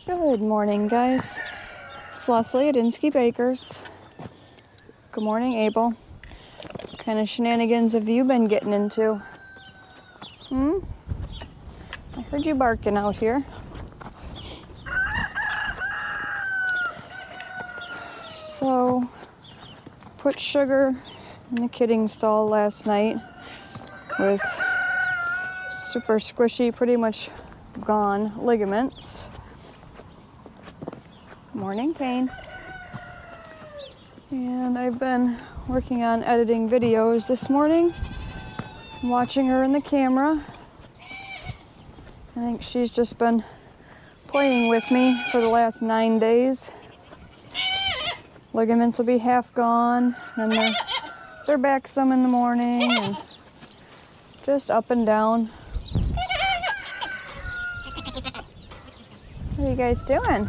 Good morning, guys. It's Leslie at Inskeep Bakers. Good morning, Abel. What kind of shenanigans have you been getting into? I heard you barking out here. So, put Sugar in the kidding stall last night with super squishy, pretty much gone ligaments. Morning, Kane. And I've been working on editing videos this morning. I'm watching her in the camera. I think she's just been playing with me for the last 9 days. Ligaments will be half gone, and they're back some in the morning, and just up and down. What are you guys doing?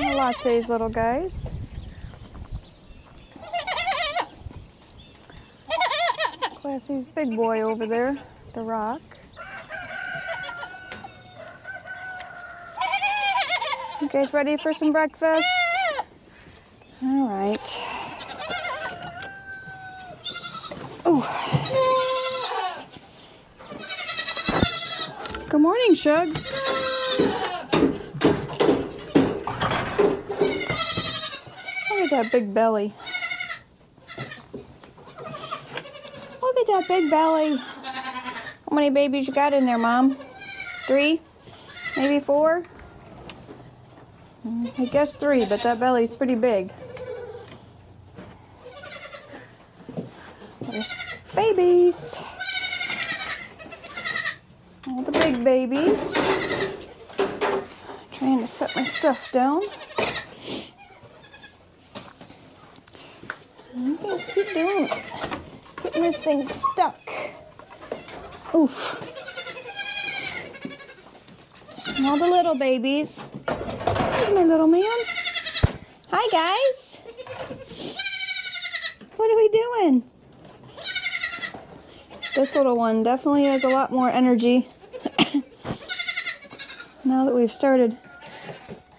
Latte's little guys. Classy's big boy over there, the rock. You guys ready for some breakfast? All right. Oh. Good morning, Shugs. Look at that big belly. Look at that big belly. How many babies you got in there, Mom? 3? Maybe 4? I guess 3, but that belly's pretty big. There's babies. All the big babies. Trying to set my stuff down. Keep doing it. Getting this thing stuck. Oof. And all the little babies. There's my little man. Hi, guys. What are we doing? This little one definitely has a lot more energy now that we've started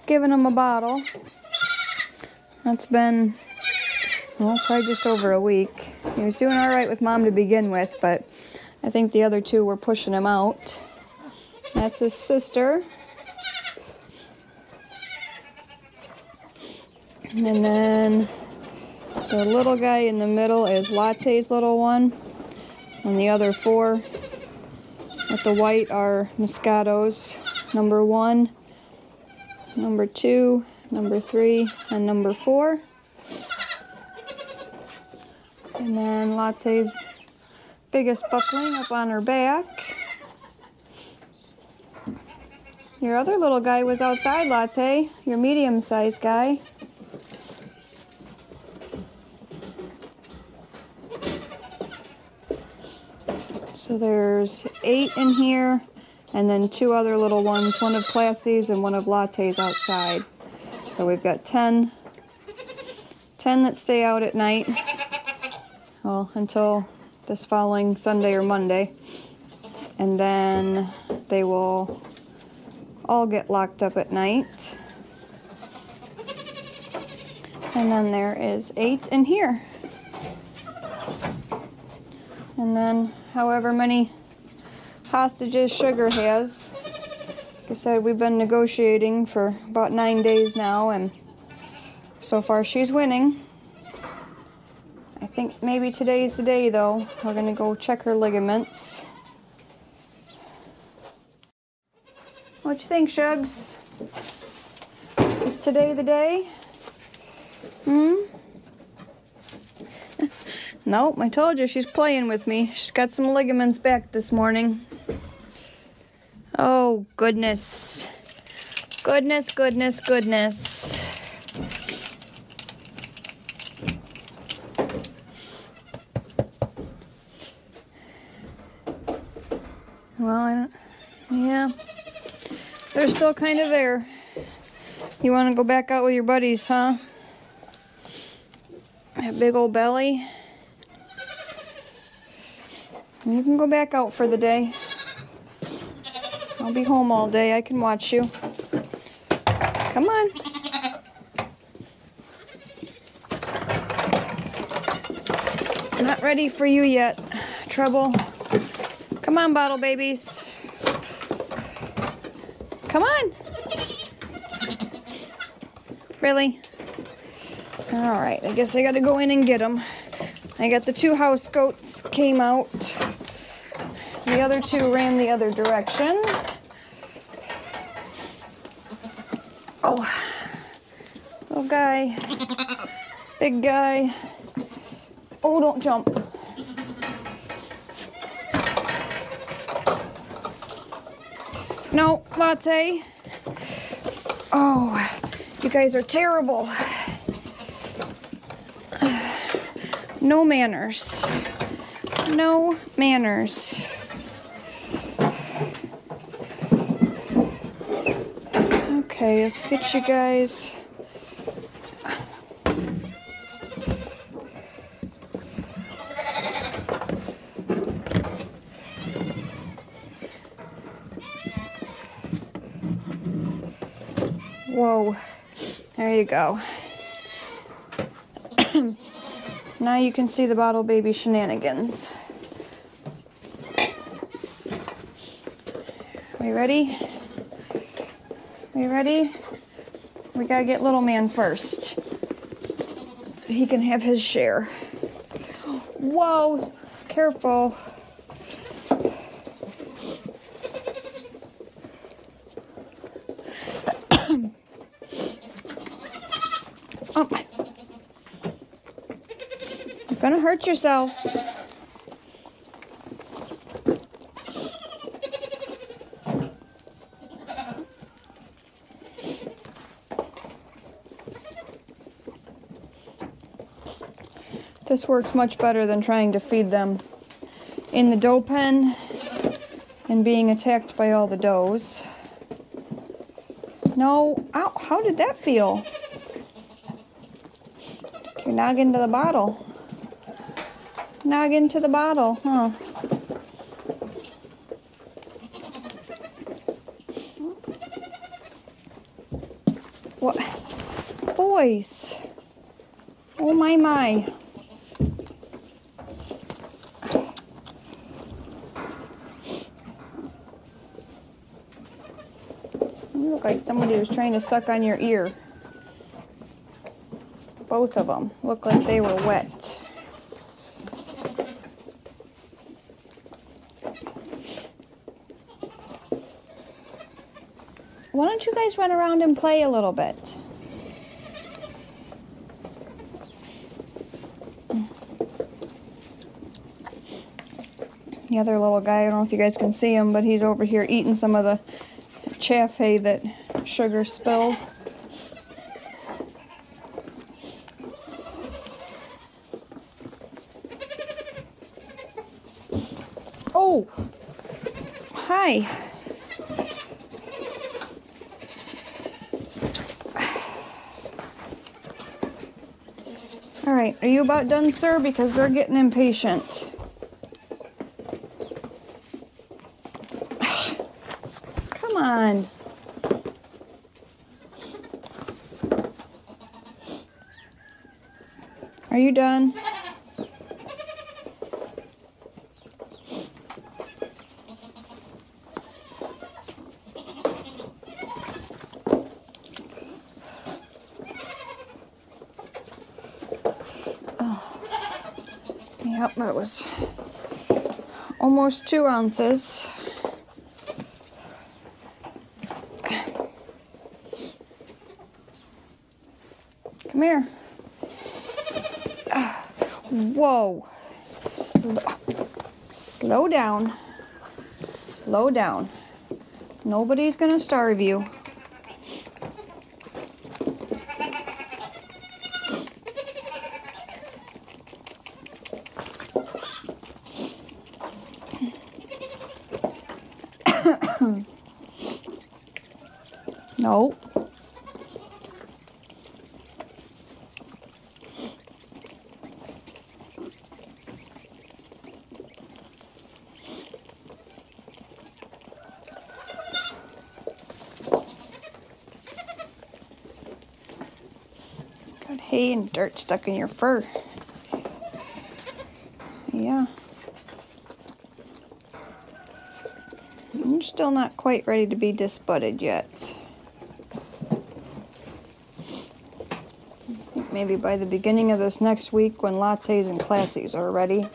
giving him a bottle. That's been, well, probably just over a week. He was doing all right with Mom to begin with, but I think the other 2 were pushing him out. That's his sister. And then the little guy in the middle is Latte's little one. And the other 4 with the white are Moscato's. Number 1, number 2, number 3, and number 4. And then Latte's biggest buckling up on her back. Your other little guy was outside, Latte. Your medium-sized guy. So there's 8 in here, and then 2 other little ones, one of Classy's and one of Latte's outside. So we've got 10 that stay out at night. Well, until this following Sunday or Monday. And then they will all get locked up at night. And then there is 8 in here. And then however many hostages Sugar has. Like I said, we've been negotiating for about 9 days now, and so far she's winning. I think maybe today's the day, though. We're gonna go check her ligaments. What you think, Shugs? Is today the day? Nope, I told you she's playing with me. She's got some ligaments back this morning. Oh, goodness. Goodness, goodness, goodness. Well, I don't, yeah. They're still kind of there. You want to go back out with your buddies, huh? That big old belly. You can go back out for the day. I'll be home all day. I can watch you. Come on. Not ready for you yet, Trouble. Come on, bottle babies. Come on. Really? All right, I guess I gotta go in and get them. I got the 2 house goats came out. The other 2 ran the other direction. Oh, little guy, big guy. Oh, don't jump. No, Latte. Oh, you guys are terrible. No manners. No manners. Okay, let's get you guys. Whoa, there you go. Now you can see the bottle baby shenanigans. We ready? We ready? We gotta get little man first, so he can have his share. Whoa, careful. Oh, you're gonna hurt yourself. This works much better than trying to feed them in the doe pen and being attacked by all the does. No, ow, how did that feel? You're nog into the bottle. Nog into the bottle, huh? What? Boys. Oh my my. You look like somebody was trying to suck on your ear. Both of them look like they were wet. Why don't you guys run around and play a little bit? The other little guy, I don't know if you guys can see him, but he's over here eating some of the chaff hay that Sugar spilled. Oh, hi. All right, are you about done, sir? Because they're getting impatient. Come on. Are you done? Yep, that was almost 2 ounces. Come here. Whoa. Slow down. Slow down. Nobody's gonna starve you. No. Hey, and dirt stuck in your fur. Yeah. You're still not quite ready to be disbudded yet. I think maybe by the beginning of this next week, when lattes and classies are ready,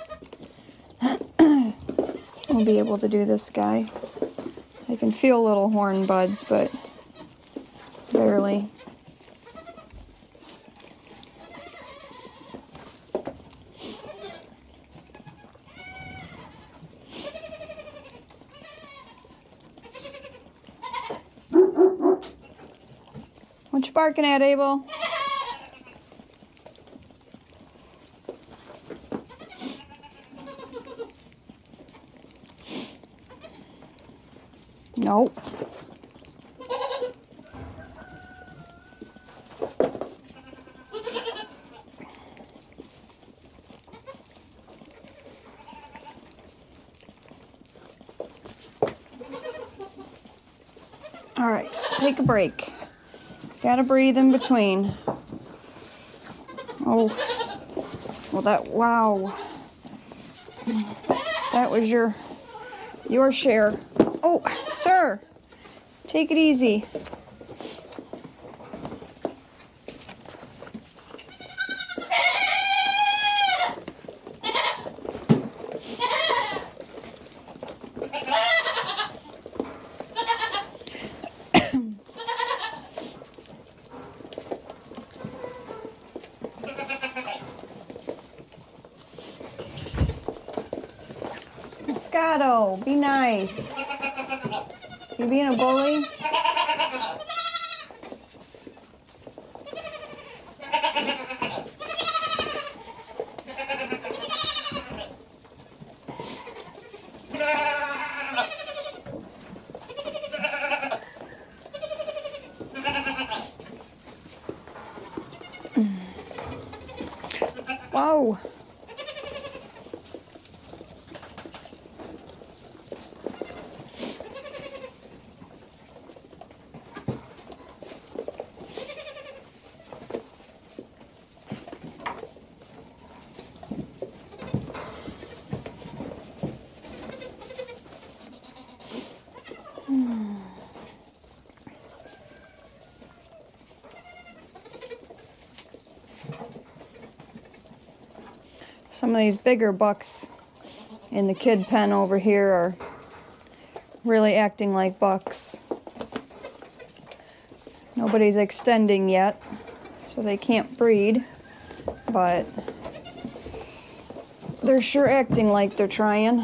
we'll be able to do this guy. I can feel little horn buds, but barely. What you barking at, Abel? Nope. All right, take a break. Gotta breathe in between. Oh, well wow. That was your share. Oh, sir, take it easy. Moscato, be nice. You being a bully? Whoa. Some of these bigger bucks in the kid pen over here are really acting like bucks. Nobody's extending yet, so they can't breed, but they're sure acting like they're trying.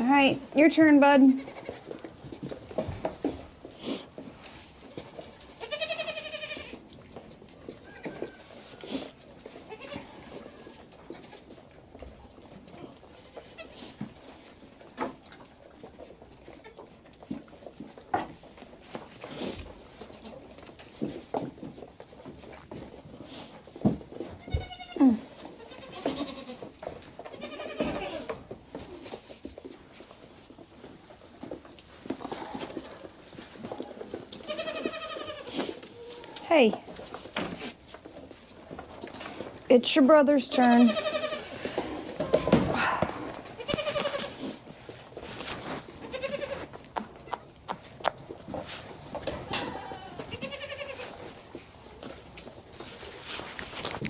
All right, your turn, bud. Hey, it's your brother's turn.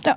No.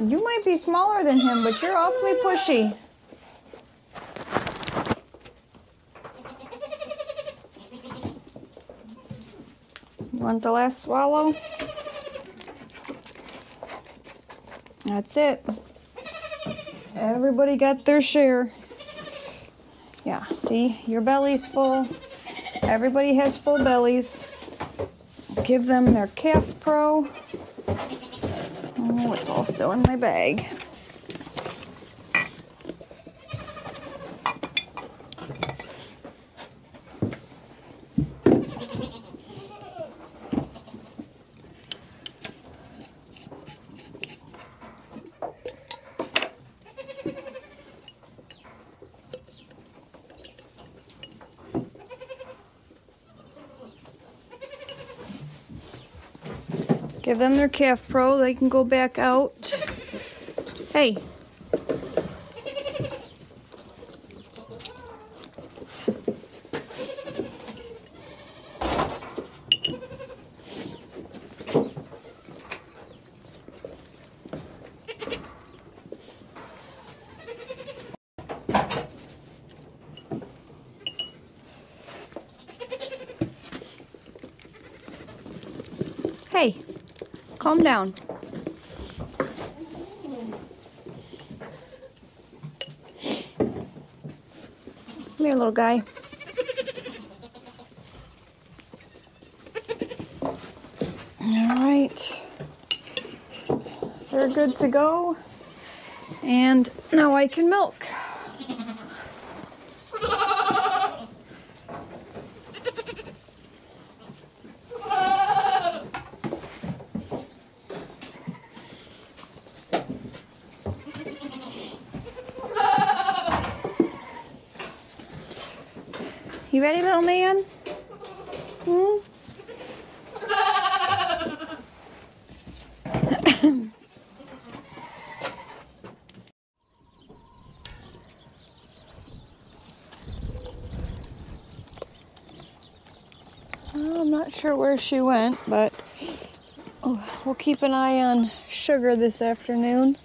You might be smaller than him, but you're awfully pushy. You want the last swallow? That's it. Everybody got their share. Yeah, see, your belly's full. Everybody has full bellies. Give them their Calf Pro. Oh, it's all still in my bag. Give them their Calf Pro. They can go back out. Hey. Hey. Calm down. Come here, little guy. All right. They're good to go. And now I can milk. You ready, little man? Hmm? Well, I'm not sure where she went, but we'll keep an eye on Sugar this afternoon.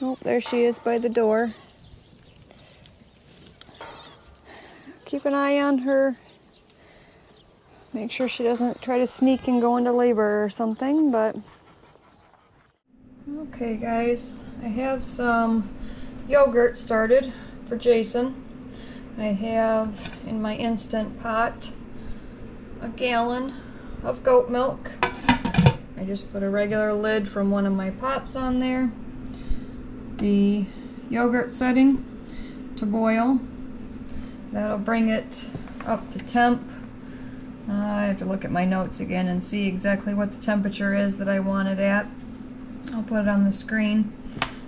Oh, there she is by the door. Keep an eye on her. Make sure she doesn't try to sneak and go into labor or something, but... Okay guys, I have some yogurt started for Jason. I have in my Instant Pot a gallon of goat milk. I just put a regular lid from one of my pots on there. The yogurt setting to boil. That'll bring it up to temp. I have to look at my notes again and see exactly what the temperature is that I want it at. I'll put it on the screen.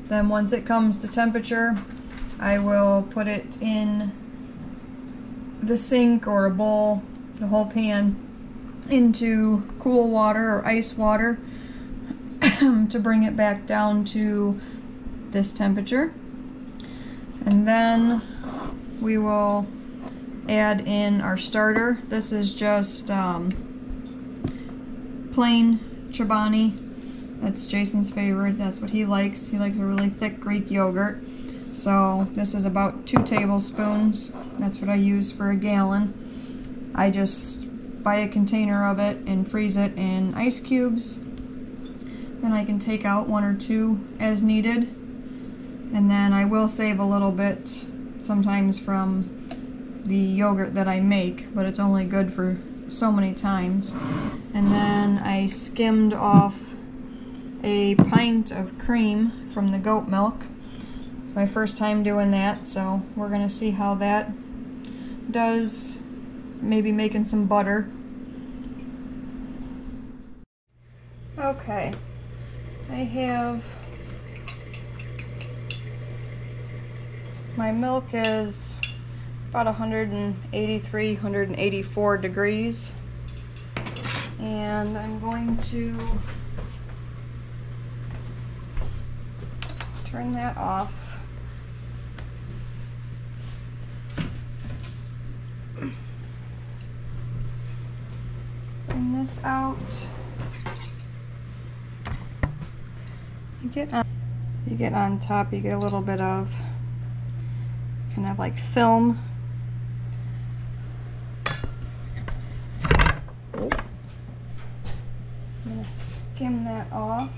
Then once it comes to temperature, I will put it in the sink or a bowl, the whole pan, into cool water or ice water to bring it back down to this temperature. And then we will add in our starter. This is just plain Chobani. That's Jason's favorite. That's what he likes. He likes a really thick Greek yogurt. So this is about 2 tablespoons. That's what I use for a gallon. I just buy a container of it and freeze it in ice cubes. Then I can take out 1 or 2 as needed. And then I will save a little bit sometimes from the yogurt that I make, but it's only good for so many times. And then I skimmed off a pint of cream from the goat milk. It's my first time doing that, so we're gonna see how that does. Maybe making some butter. Okay, I have my milk is about 183, 184 degrees, and I'm going to turn that off. Bring this out. You get on top, you get a little bit of kind of like film. I'm gonna skim that off.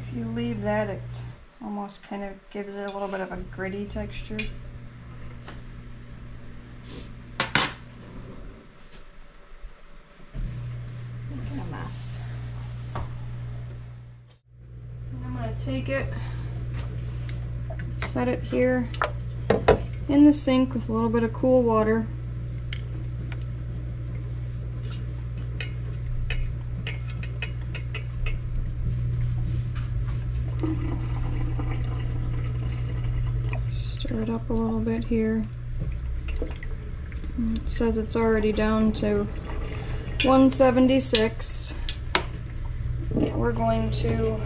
If you leave that, it almost kind of gives it a little bit of a gritty texture. Making a mess. And I'm going to take it, set it here in the sink with a little bit of cool water. Stir it up a little bit here. And it says it's already down to 176. We're going to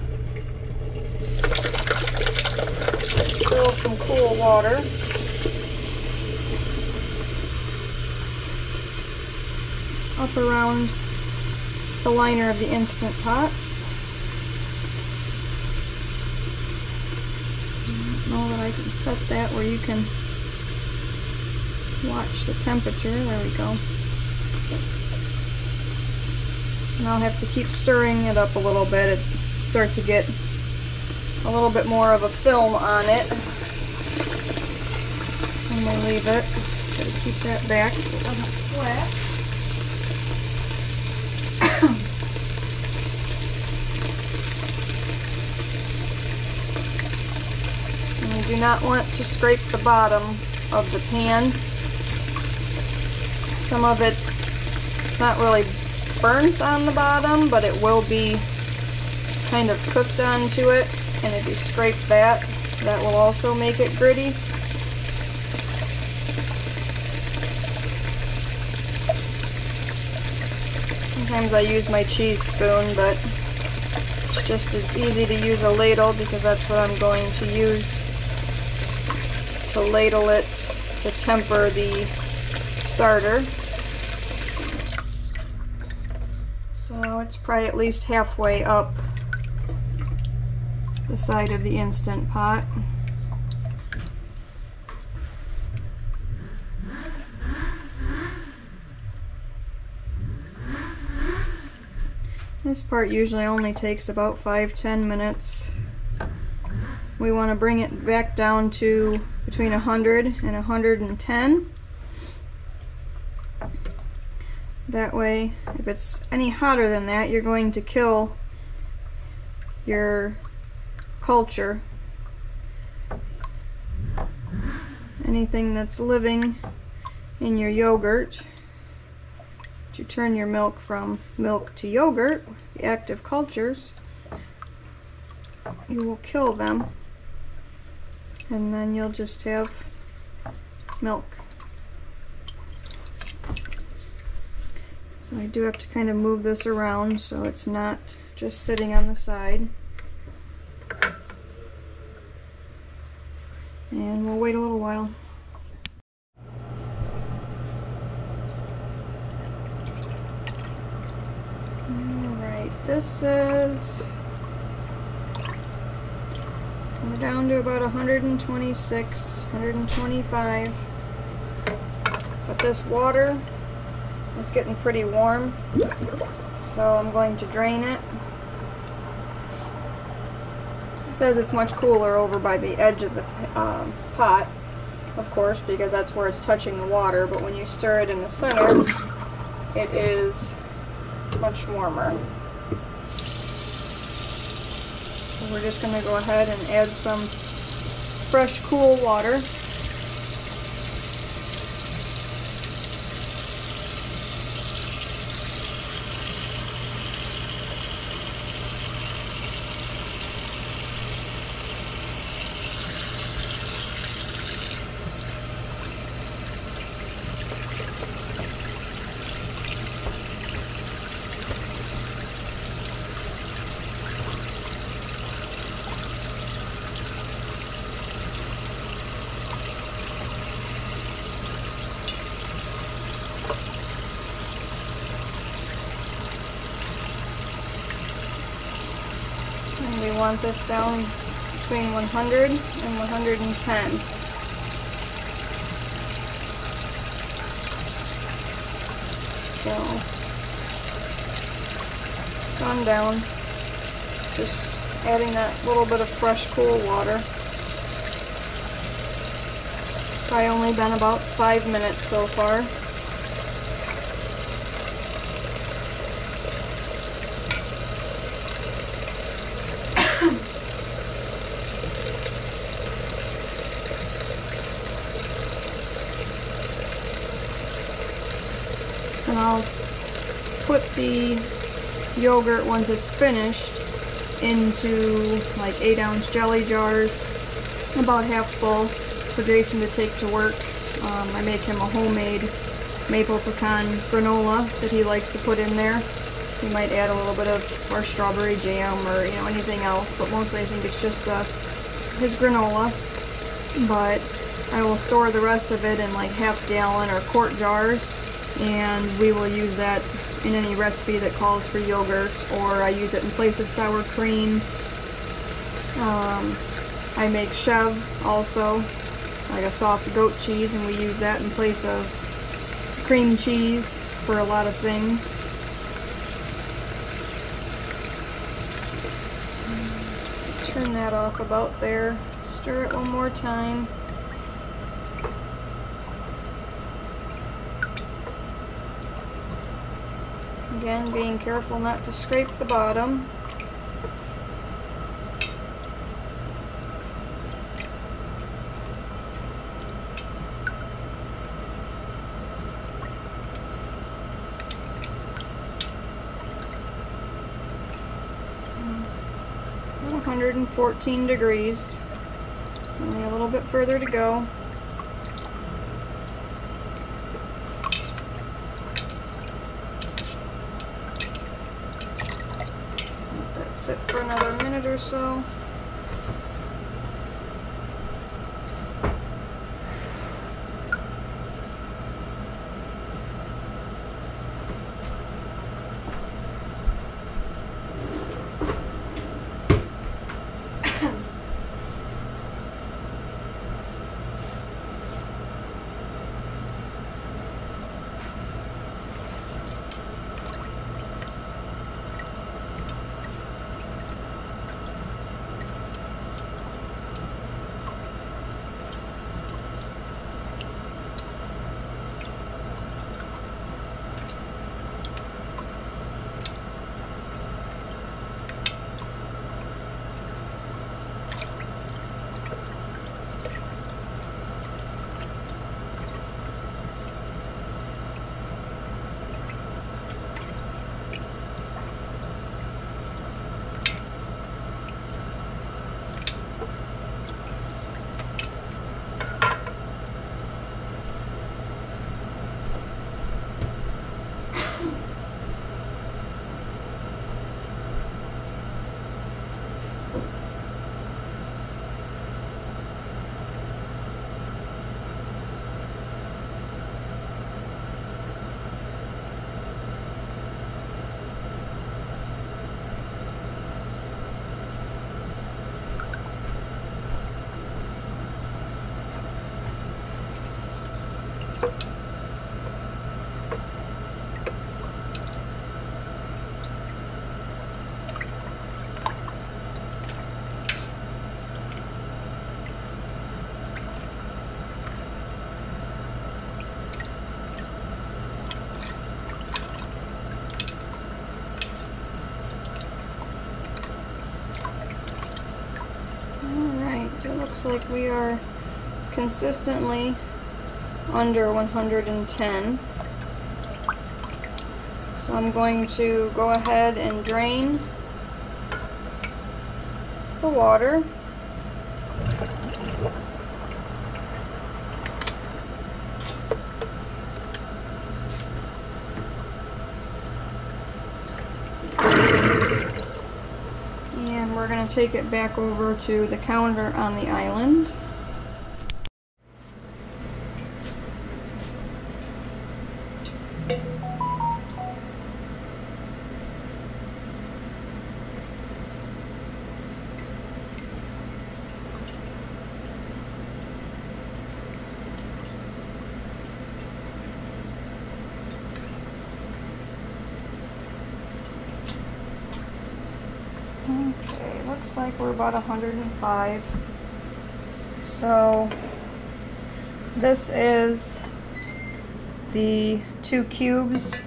fill some cool water. Up around the liner of the Instant Pot. Know that I can set that where you can watch the temperature. There we go. And I'll have to keep stirring it up a little bit. It start to get a little bit more of a film on it. And we'll leave it. Gotta keep that back so it doesn't splat. Do not want to scrape the bottom of the pan. Some of it's not really burnt on the bottom, but it will be kind of cooked onto it, and if you scrape that, that will also make it gritty. Sometimes I use my cheese spoon, but it's just as easy to use a ladle because that's what I'm going to use to ladle it to temper the starter. So now it's probably at least halfway up the side of the Instant Pot. This part usually only takes about 5-10 minutes. We want to bring it back down to between 100 and 110. That way, if it's any hotter than that, you're going to kill your culture. Anything that's living in your yogurt, to turn your milk from milk to yogurt, the active cultures, you will kill them. And then you'll just have milk. So I do have to kind of move this around so it's not just sitting on the side. And we'll wait a little while. Alright, this is... we're down to about 126, 125. But this water is getting pretty warm, so I'm going to drain it. It says it's much cooler over by the edge of the pot, of course, because that's where it's touching the water, but when you stir it in the center, it is much warmer. So we're just going to go ahead and add some fresh, cool water. And we want this down between 100 and 110. So it's gone down just Adding that little bit of fresh, cool water. It's probably only been about 5 minutes so far. And I'll put the yogurt, once it's finished, into like 8-ounce jelly jars, about half full, for Jason to take to work. I make him a homemade maple pecan granola that he likes to put in there. We might add a little bit of our strawberry jam or anything else, but mostly I think it's just his granola. But I will store the rest of it in like half-gallon or quart jars, and we will use that in any recipe that calls for yogurt, or I use it in place of sour cream. I make chev also, like a soft goat cheese, and we use that in place of cream cheese for a lot of things. Turn that off about there. Stir it one more time. Again, being careful not to scrape the bottom. So, 114 degrees. Only a little bit further to go. Sit for another minute or so. It looks like we are consistently under 110. So I'm going to go ahead and drain the water. And we're going to take it back over to the counter on the island. Okay, looks like we're about 105. So this is the 2 cubes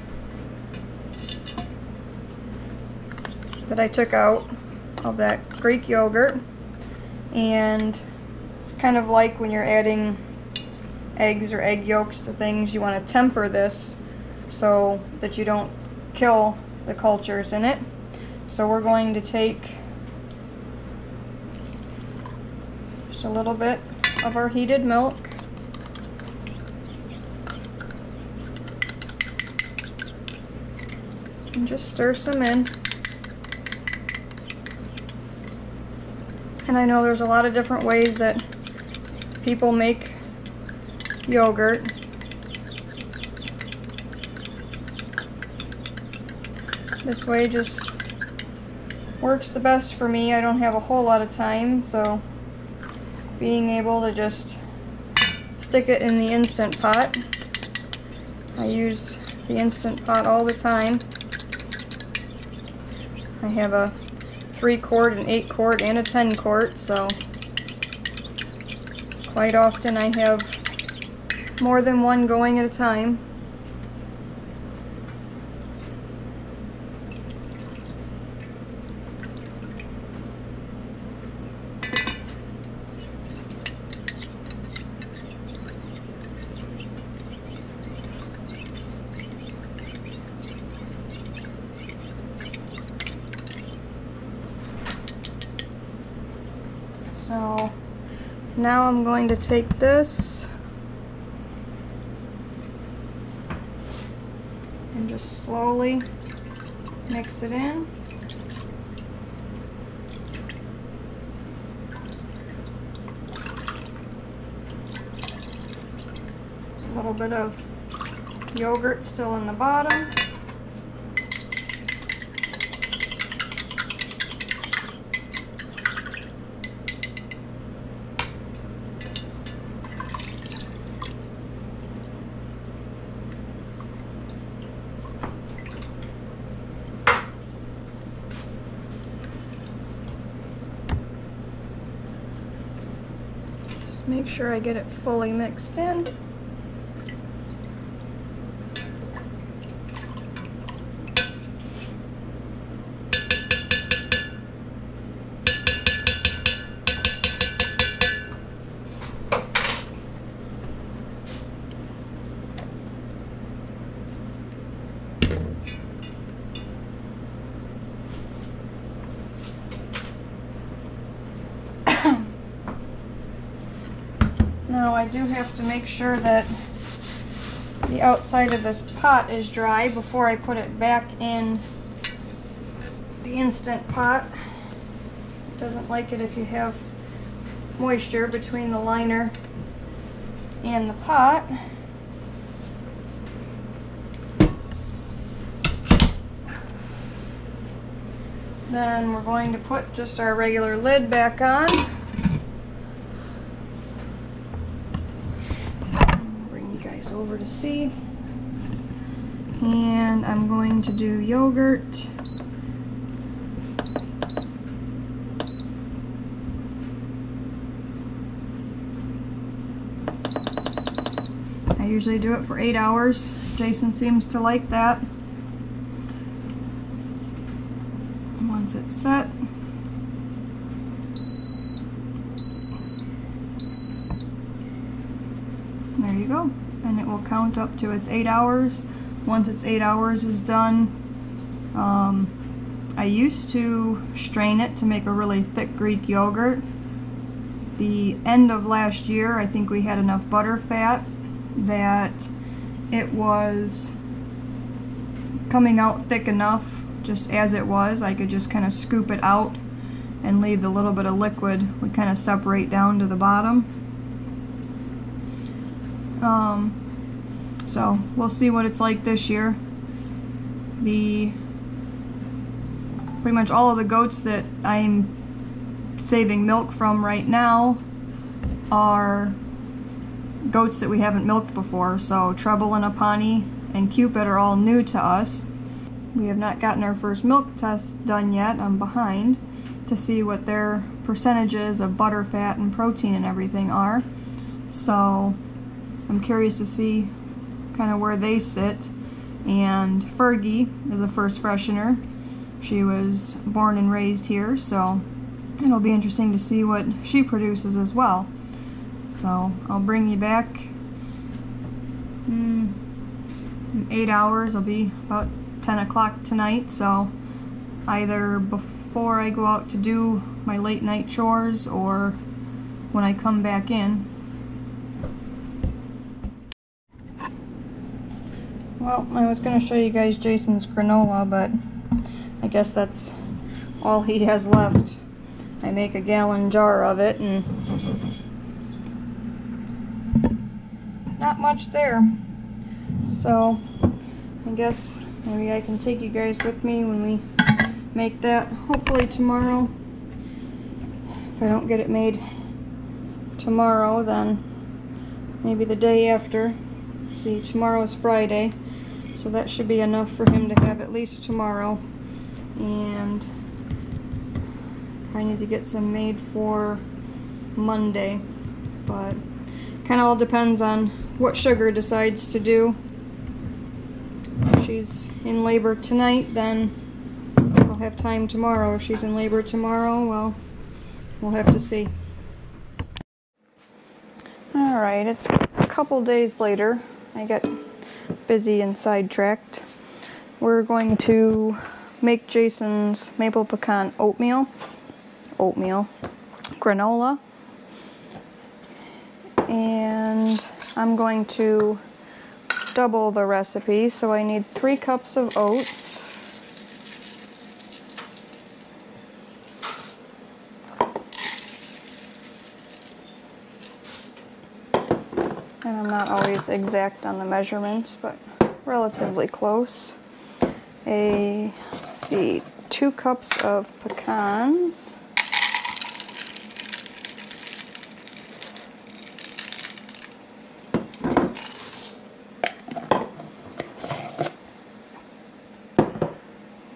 that I took out of that Greek yogurt, and it's kind of like when you're adding eggs or egg yolks to things, you want to temper this so that you don't kill the cultures in it. So we're going to take just a little bit of our heated milk, and just stir some in. And I know there's a lot of different ways that people make yogurt. This way just works the best for me. I don't have a whole lot of time, so being able to just stick it in the Instant Pot. I use the Instant Pot all the time. I have a 3-quart, an 8-quart, and a 10-quart, so quite often I have more than one going at a time. So now I'm going to take this and just slowly mix it in. A little bit of yogurt still in the bottom. Make sure I get it fully mixed in. Now I do have to make sure that the outside of this pot is dry before I put it back in the Instant Pot. It doesn't like it if you have moisture between the liner and the pot. Then we're going to put just our regular lid back on. Over to see, and I'm going to do yogurt. I usually do it for 8 hours. Jason seems to like that. And once it's set, there you go. And it will count up to its 8 hours. Once its 8 hours is done, I used to strain it to make a really thick Greek yogurt. The end of last year, I think we had enough butter fat that it was coming out thick enough just as it was. I could just kind of scoop it out and leave the little bit of liquid would kind of separate down to the bottom. So we'll see what it's like this year. Pretty much all of the goats that I'm saving milk from right now are goats that we haven't milked before. So Treble and Apani and Cupid are all new to us. We have not gotten our first milk test done yet. I'm behind to see what their percentages of butter, fat, and protein and everything are. So I'm curious to see kind of where they sit. And Fergie is a first freshener. She was born and raised here, so it'll be interesting to see what she produces as well. So I'll bring you back in 8 hours. It'll be about 10 o'clock tonight, so either before I go out to do my late night chores or when I come back in. Well, I was going to show you guys Jason's granola, but I guess that's all he has left. I make a gallon jar of it, and not much there. So I guess maybe I can take you guys with me when we make that, hopefully tomorrow. If I don't get it made tomorrow, then maybe the day after. See, tomorrow's Friday, so that should be enough for him to have at least tomorrow. And I need to get some made for Monday, but kind of all depends on what Sugar decides to do. If she's in labor tonight, then I'll have time tomorrow. If she's in labor tomorrow, well, we'll have to see. Alright, it's a couple days later. I got busy and sidetracked. We're going to make Jason's maple pecan granola, and I'm going to double the recipe, so I need 3 cups of oats, and I'm not always exact on the measurements, but relatively close. Let's see, 2 cups of pecans,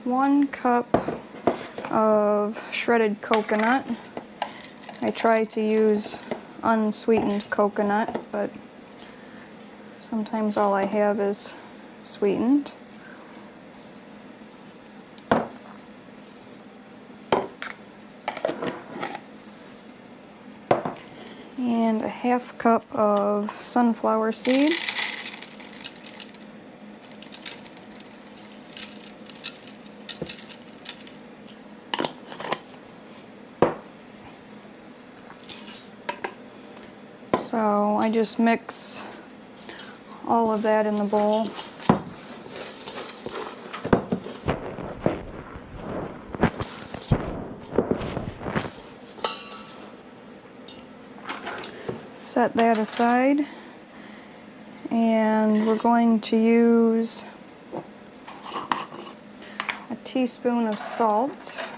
one cup of shredded coconut. I try to use unsweetened coconut, but sometimes all I have is sweetened. And a half cup of sunflower seeds. So I just mix all of that in the bowl. Set that aside, and we're going to use a teaspoon of salt.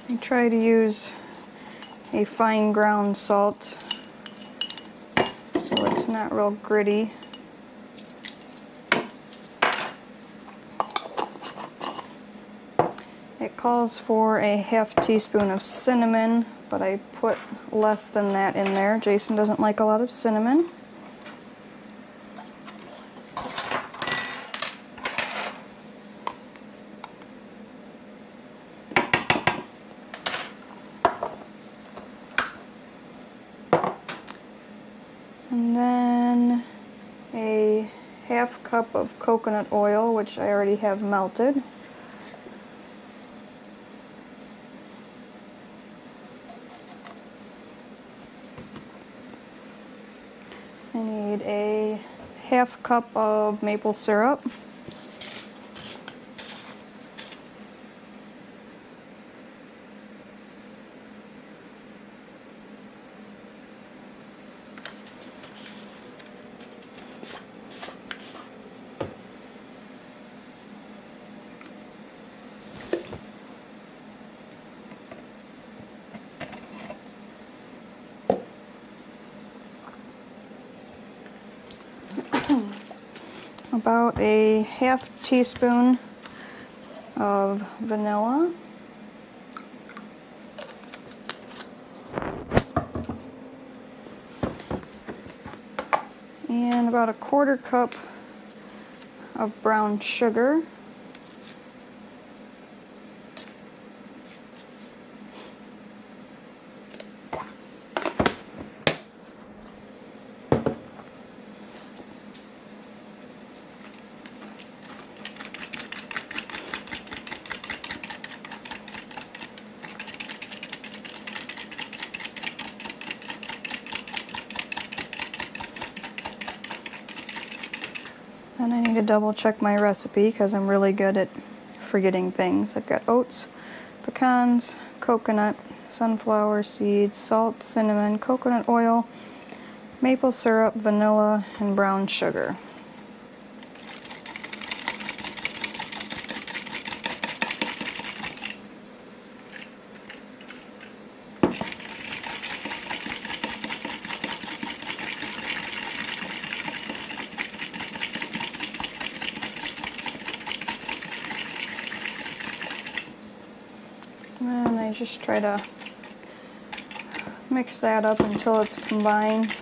I try to use a fine ground salt so it's not real gritty. It calls for a half teaspoon of cinnamon, but I put less than that in there. Jason doesn't like a lot of cinnamon. And then a half cup of coconut oil, which I already have melted. I need a half cup of maple syrup. about a half teaspoon of vanilla. And about a 1/4 cup of brown sugar. And I need to double check my recipe because I'm really good at forgetting things. I've got oats, pecans, coconut, sunflower seeds, salt, cinnamon, coconut oil, maple syrup, vanilla, and brown sugar. And I just try to mix that up until it's combined.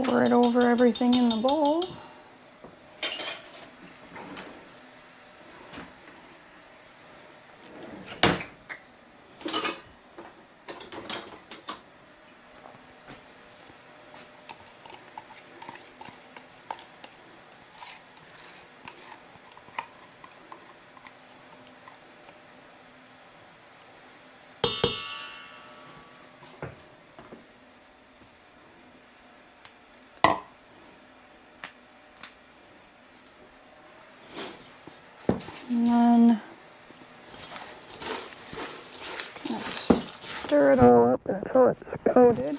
Pour it over everything in the bowl. And then stir it all up until it's coated.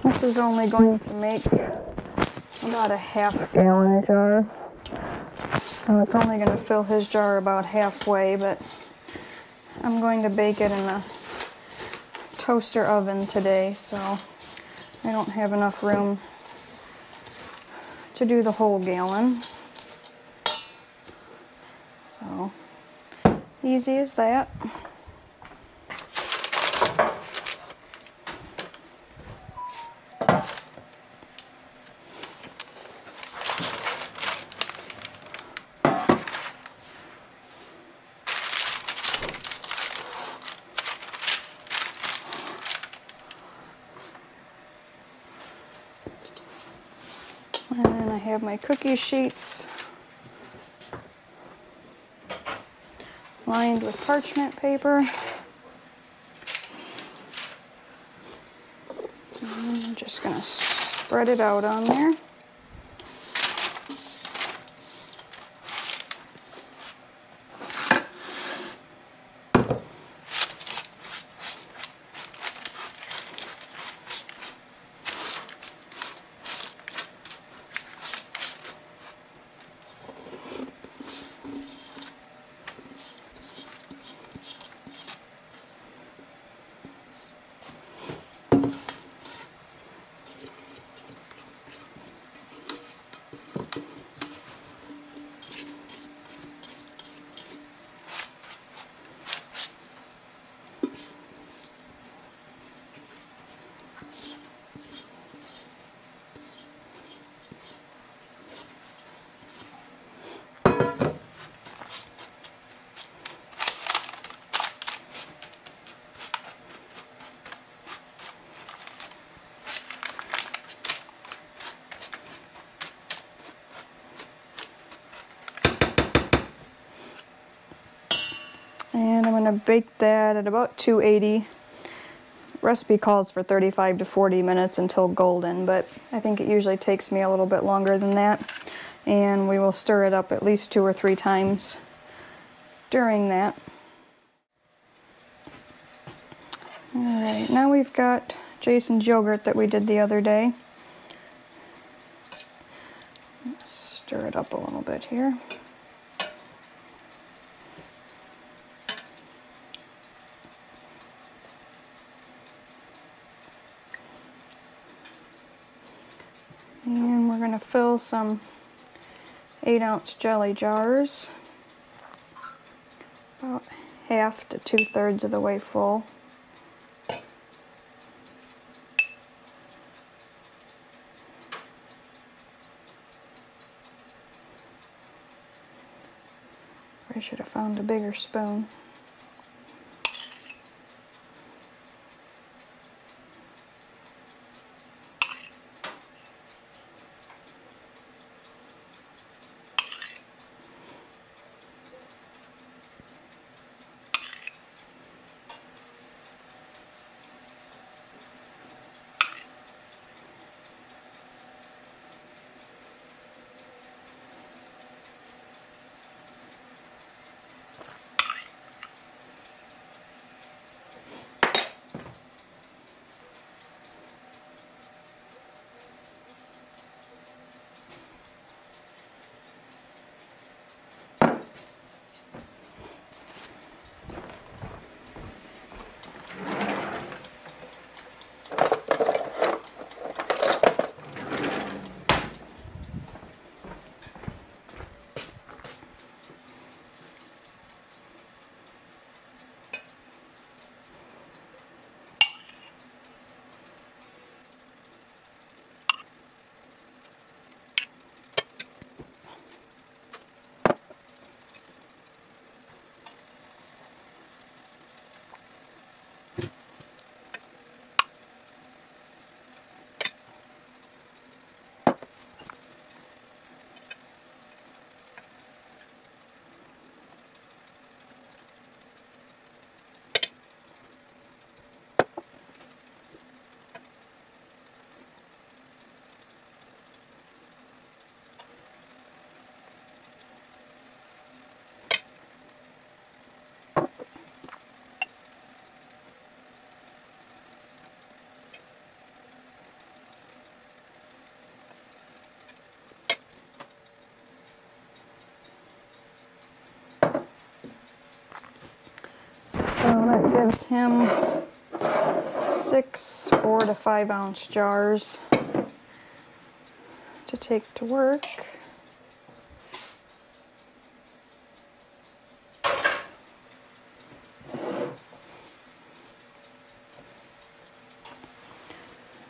This is only going to make about a 1/2 gallon jar. So it's only going to fill his jar about halfway, but I'm going to bake it in a toaster oven today, so I don't have enough room to do the whole gallon. So easy as that. And then I have my cookie sheets lined with parchment paper. And I'm just going to spread it out on there. bake that at about 280. Recipe calls for 35 to 40 minutes until golden, but I think it usually takes me a little bit longer than that. And we will stir it up at least 2 or 3 times during that. Alright, now we've got Jason's yogurt that we did the other day. Stir it up a little bit here. And we're going to fill some 8-ounce jelly jars, about half to 2/3 of the way full. I should have found a bigger spoon. So that gives him 6 4 to 5 ounce jars to take to work.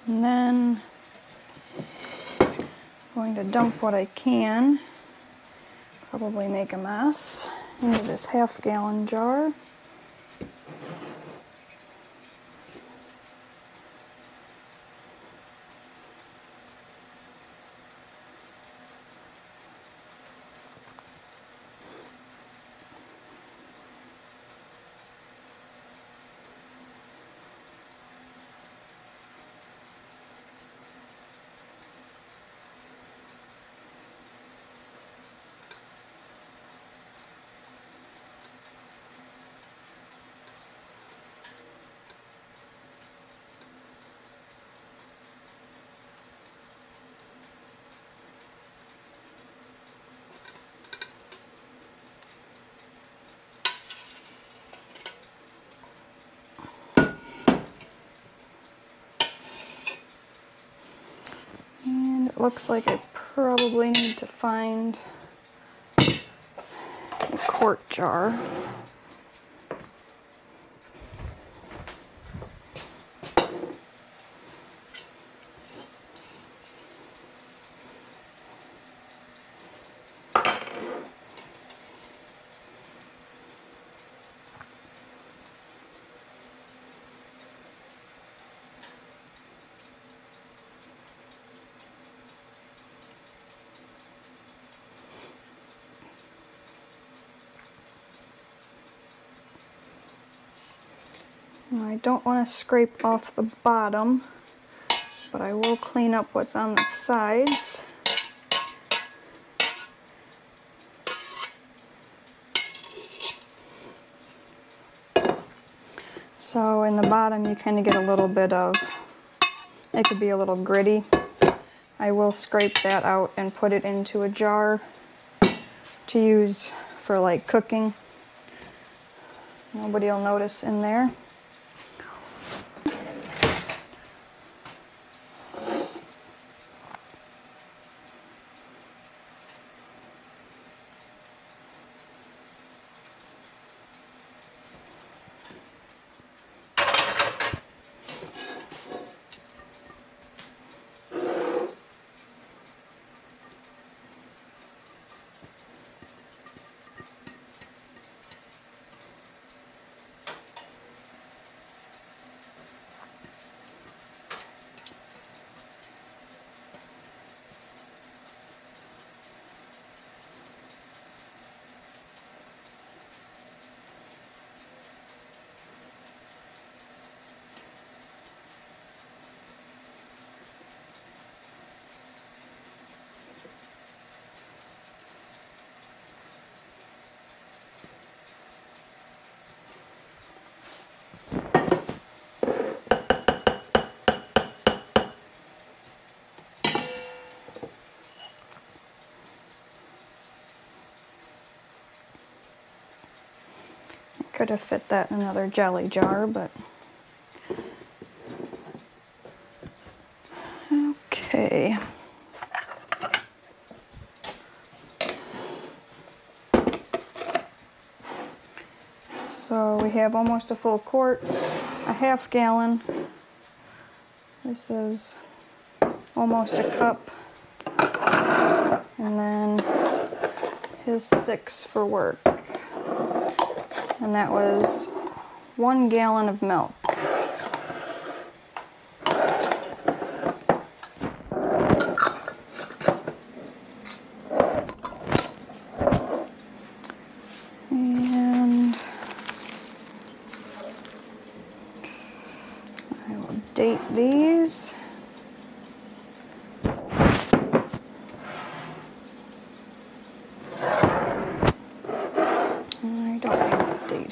And then I'm going to dump what I can, probably make a mess, into this half-gallon jar. Looks like I probably need to find a quart jar. Now, I don't want to scrape off the bottom, but I will clean up what's on the sides. So in the bottom you kind of get a little bit of, it could be a little gritty. I will scrape that out and put it into a jar to use for like cooking. Nobody will notice in there. Could have fit that in another jelly jar, but okay. So we have almost a full quart, a half gallon. This is almost a cup. And then his 6 for work. And that was 1 gallon of milk. And I will date these.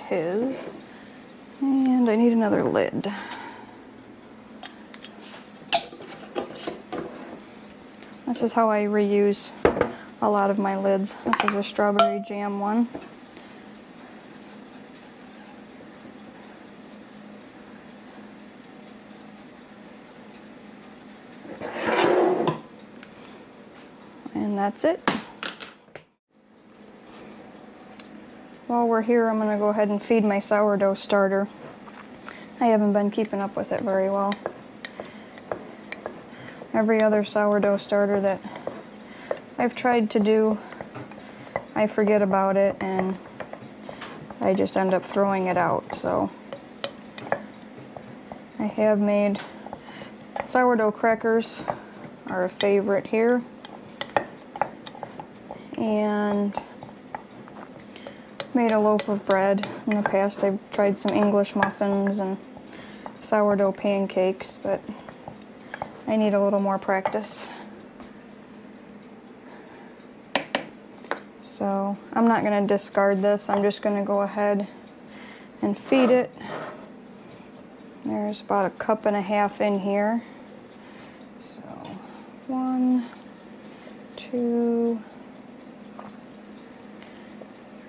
His, and I need another lid. This is how I reuse a lot of my lids. This is a strawberry jam one. And that's it. While we're here, I'm going to go ahead and feed my sourdough starter. I haven't been keeping up with it very well. Every other sourdough starter that I've tried to do, I forget about it and I just end up throwing it out. So I have made sourdough crackers, are a favorite here, and made a loaf of bread. In the past I've tried some English muffins and sourdough pancakes, but I need a little more practice. So I'm not going to discard this, I'm just going to go ahead and feed it. There's about 1.5 cups in here. So 1, 2,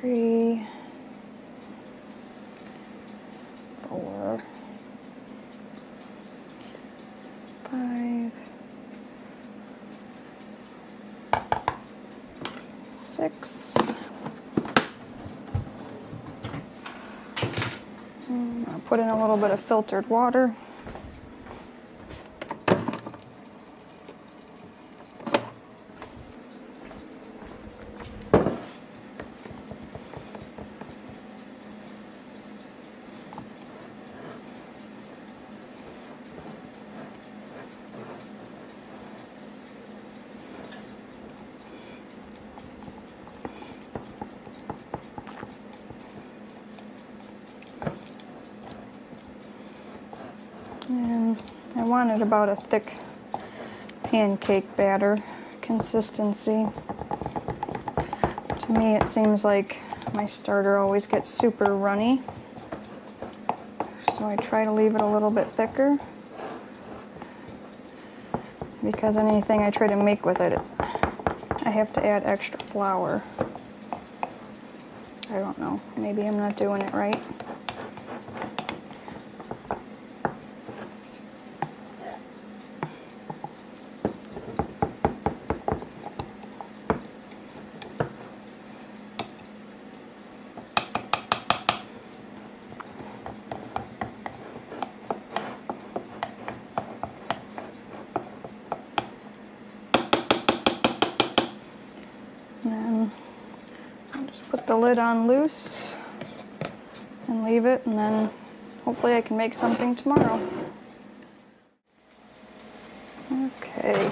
3, 4, 5, 6. I'll put in a little bit of filtered water. And I wanted about a thick pancake batter consistency. To me, it seems like my starter always gets super runny. So I try to leave it a little bit thicker, because anything I try to make with it, I have to add extra flour. I don't know, maybe I'm not doing it right. And then I'll just put the lid on loose and leave it, and then hopefully I can make something tomorrow. Okay.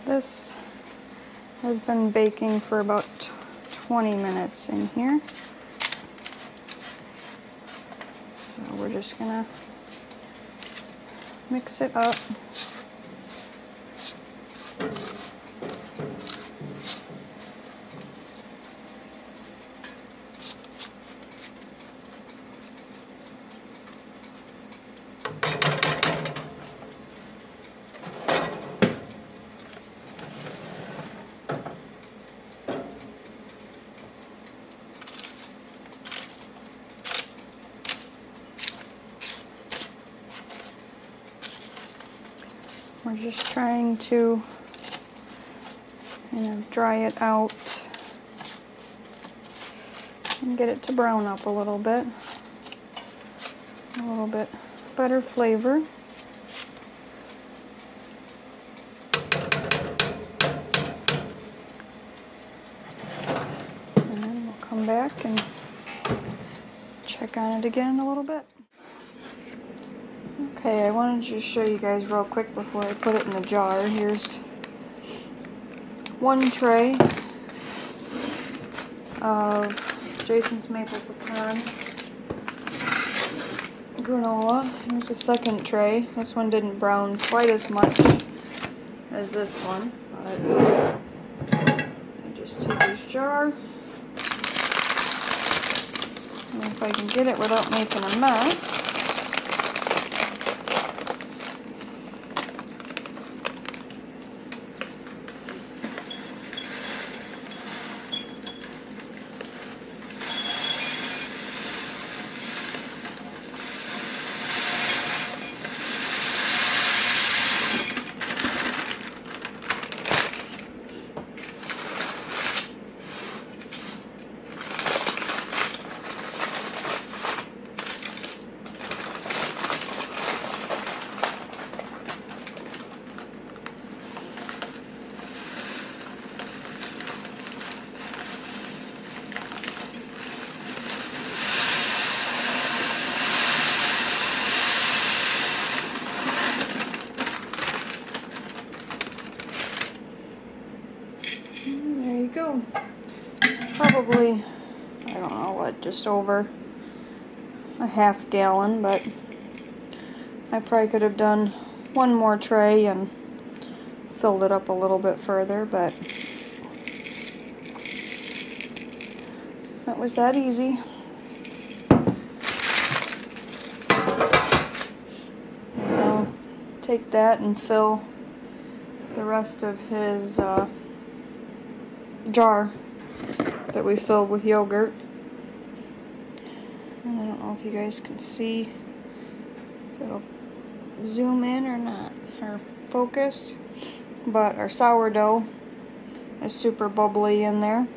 This has been baking for about 20 minutes in here. So we're just gonna mix it up. We're just trying to dry it out and get it to brown up a little bit better flavor. And then we'll come back and check on it again in a little bit. Okay, I wanted to just show you guys real quick before I put it in the jar. Here's one tray of Jason's maple pecan granola. Here's a second tray. This one didn't brown quite as much as this one, but I just take this jar, and if I can get it without making a mess, go. It's probably, I don't know what, just over a half gallon, but I probably could have done one more tray and filled it up a little bit further, but it was that easy. And I'll take that and fill the rest of his jar that we filled with yogurt. And I don't know if you guys can see if it'll zoom in or not, or focus, but our sourdough is super bubbly in there.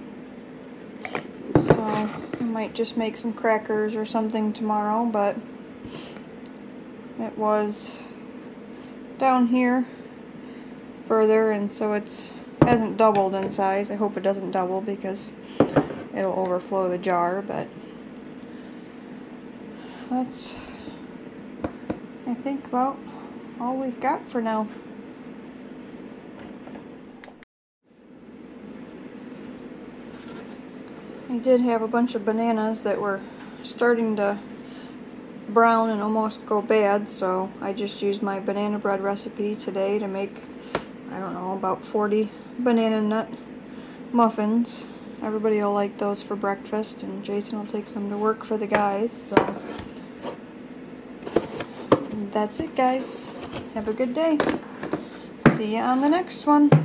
So I might just make some crackers or something tomorrow, but it was down here further, and so it hasn't doubled in size. I hope it doesn't double because it'll overflow the jar, but that's, I think, about all we've got for now. I did have a bunch of bananas that were starting to brown and almost go bad, so I just used my banana bread recipe today to make, I don't know, about 40 banana nut muffins. Everybody will like those for breakfast, and Jason will take some to work for the guys. So that's it, guys. Have a good day. See you on the next one.